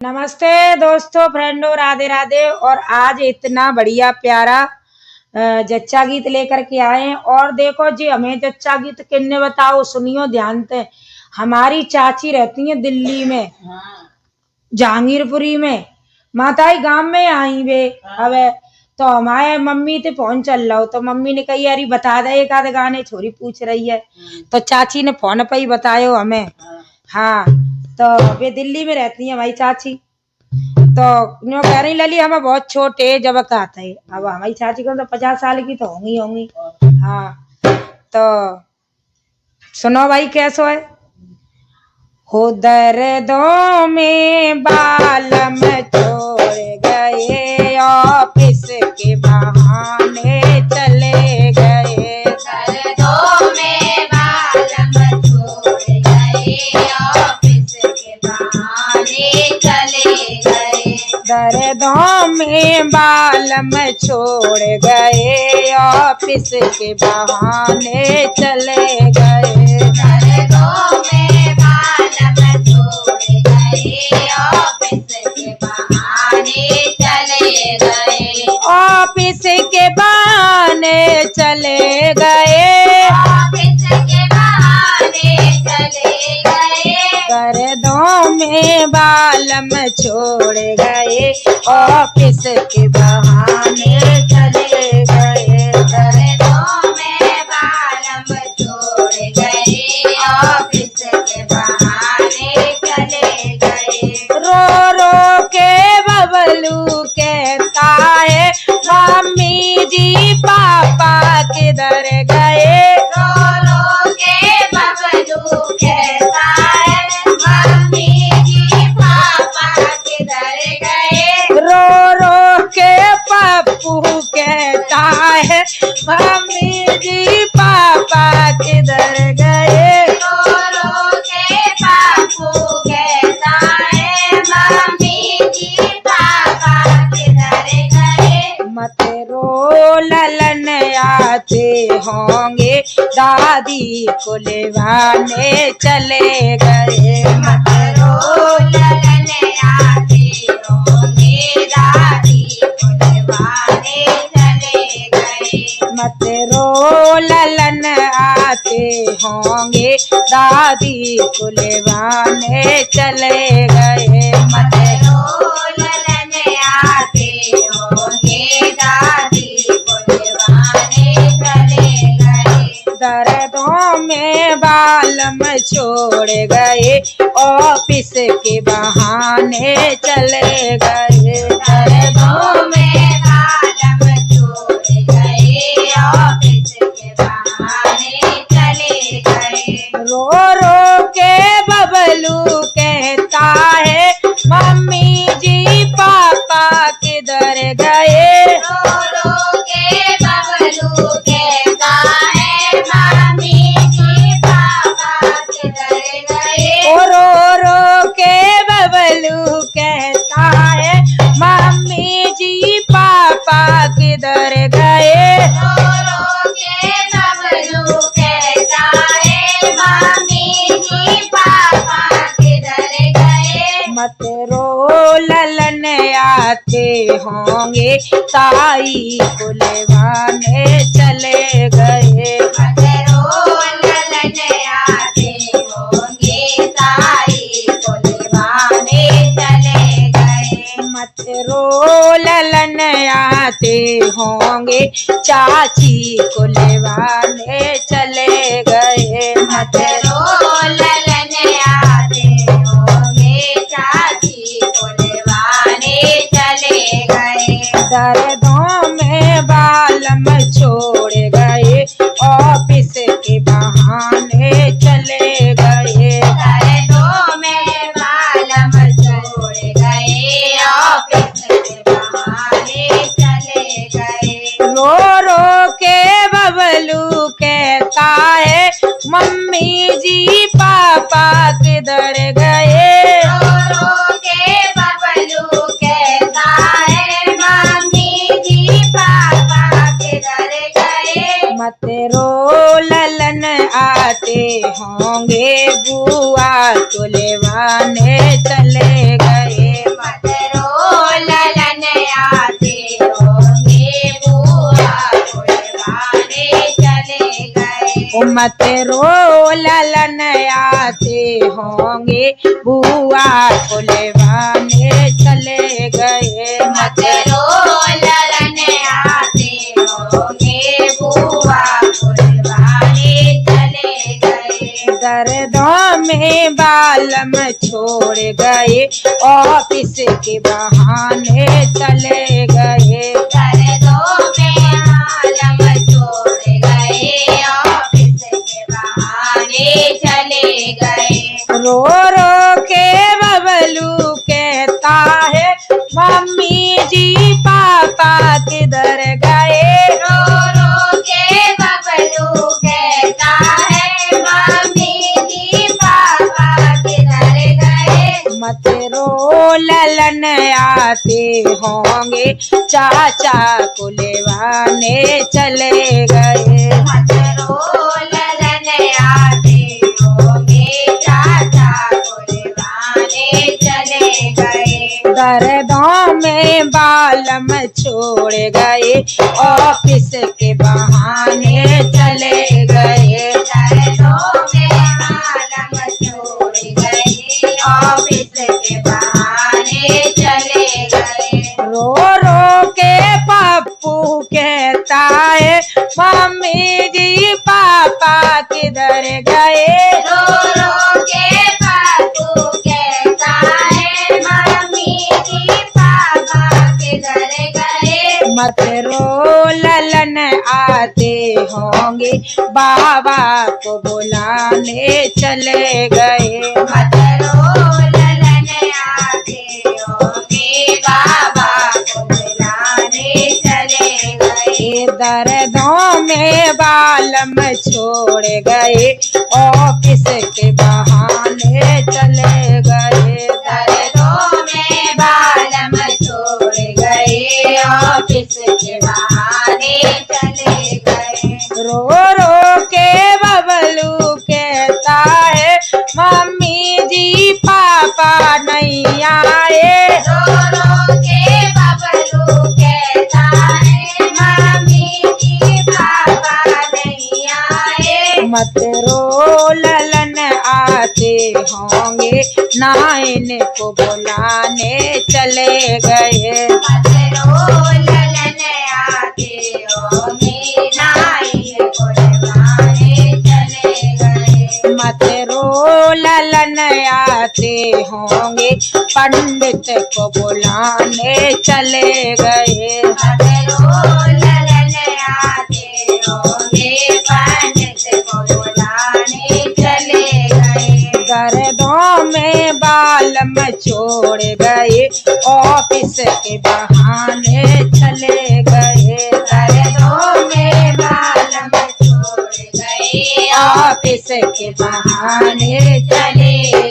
नमस्ते दोस्तों, फ्रेंडों, राधे राधे। और आज इतना बढ़िया प्यारा जच्चा गीत लेकर के आए हैं। और देखो जी, हमें जच्चा गीत किन्ने बताओ, सुनियो ध्यान से। हमारी चाची रहती है दिल्ली में, जहांगीरपुरी में। माताई गांव में आई वे हवे, तो हमारे मम्मी ते फोन चल रहा हो, तो मम्मी ने कही अरे बता दे एक आधे गाने, छोरी पूछ रही है। तो चाची ने फोन पे ही बतायो हमें। हाँ, तो वे दिल्ली में रहती है हमारी चाची। तो नो कह रही लली हमें बहुत छोटे जब आते है। अब हमारी चाची को तो 50 साल की तो होंगी। हाँ, तो सुनो भाई कैसो है। हो दर्दों में बालम छोड़ गए, ऑफिस के बहाने चले गए। दर्दों में बालम छोड़ गए, ऑफिस के बहाने चले गए। दर्दों में बालम छोड़ गए, ऑफिस के बहाने चले गए। दर्दों में बालम छोड़ गए, ऑफिस के बहाने चले गए। ऑफिस के बहाने चले गए, ऑफिस के बहाने चले गए। दर्दों में बालम छोड़ गए, ऑफिस के बहाने चले गए। दर्दों में बालम छोड़ गए, ऑफिस के बहाने चले गए। रो रो के बबलू कहता है, मम्मी जी पापा किधर गए। रो रो के बबलू कहता है, मम्मी जी पापा किधर गए। रो रो के पप्पू कहता है, मम्मी जी पापा किधर गए। रो रो के बापू कहता है, मम्मी जी पापा किधर गए। मत रो ललन आते होंगे, दादी को लेवाने चले गए। मत रो ललन आते होंगे, दादी को लेवाने चले गए। मत रो ललन आते होंगे, दादी को लेवाने चले गए। मत रो ललन आते होंगे, दादी को लेवाने चले गए। दर्दों में बालम छोड़ गए, ऑफिस के बहाने चले गए। दर्दों में बालम छोड़ गए, ऑफिस के बहाने चले गए। रो रो के बबलू कहता है, मम्मी जी पापा किधर गए। रो रो के बबलू कहता है, मम्मी जी पापा किधर गए। ओ रो रो के बबलू कहता है, मम्मी जी पापा किधर गए। रो रो के बबलू कहता है, मम्मी जी पापा किधर गए। मत रो ललन आते होंगे, ताई को लेवाने चले गए। मत रो ललन आते होंगे, ताई को लेवाने चले गए। मत रो ललन आते होंगे, चाची को लेवाने चले गए। मत रो ललन आते होंगे, चाची को लेवाने चले गए। दर्दों में बालम छोड़ गए, ऑफिस के बहाने चले गए। दर्दों में बालम छोड़ गए, ऑफिस के बहाने चले गए। रो रो के बबलू कहता है, मम्मी जी पापा किधर गए। रो रो के बबलू कहता है, मम्मी जी पापा किधर गए। मत रो ललन आते होंगे, बुआ को लेवाने चले गए। मत रो ललन आते होंगे बुआ खुलवाने चले गए। मत रो ललन आते होंगे बुआ खुलवाने चले गए। दर्दों में बालम छोड़ गए ऑफिस के बहाने चले गए। दर्दों में आलम छोड़ गए ऑफिस के बहाने चले गए। रो रो के बबलू कहता है मम्मी जी पापा किधर गए। रो रो के बबलू कहता है मम्मी जी पापा किधर गए। मत रो ललन आते होंगे चाचा कुलवाने चले गए। मत रो ललन आते होंगे चाचा कुलवाने चले गए। दर्दों में बालम छोड़ गए ऑफिस के बहाने चले गए। दर्दों में आलम छोड़ गए ऑफिस के बहाने चले गए। रो रो के पप्पू कहता है मम्मी जी पापा किधर गए। रो रो के बापू कहता है मम्मी जी पापा किधर गए। मत रो ललन आते होंगे बाबा को बुलाने चले गए। मत रो ललन आते होंगे बाबा को बुलाने चले गए। दर्दों में बालम छोड़ गए ऑफिस के बहाने चले गए। दर्दों में बालम छोड़ गए ऑफिस के बहाने चले गए। रो रो के बबलू कहता है मम्मी जी पापा नहीं आए। रो रो के बबलू कहता है मम्मी जी पापा नहीं आए। मत रो ललन आते होंगे नाइन को बुलाने चले गए। मत रो ललन आते होंगे नाइन को बुलाने चले गए। मत रो ललन आते होंगे पंडित को बुलाने चले गए। मत रो ललन आते होंगे पंडित को बुलाने चले गए। दर्दों में बालम छोड़ गए ऑफिस के बहाने चले गए। दर्दों में बालम छोड़ गए ऑफिस के बहाने चले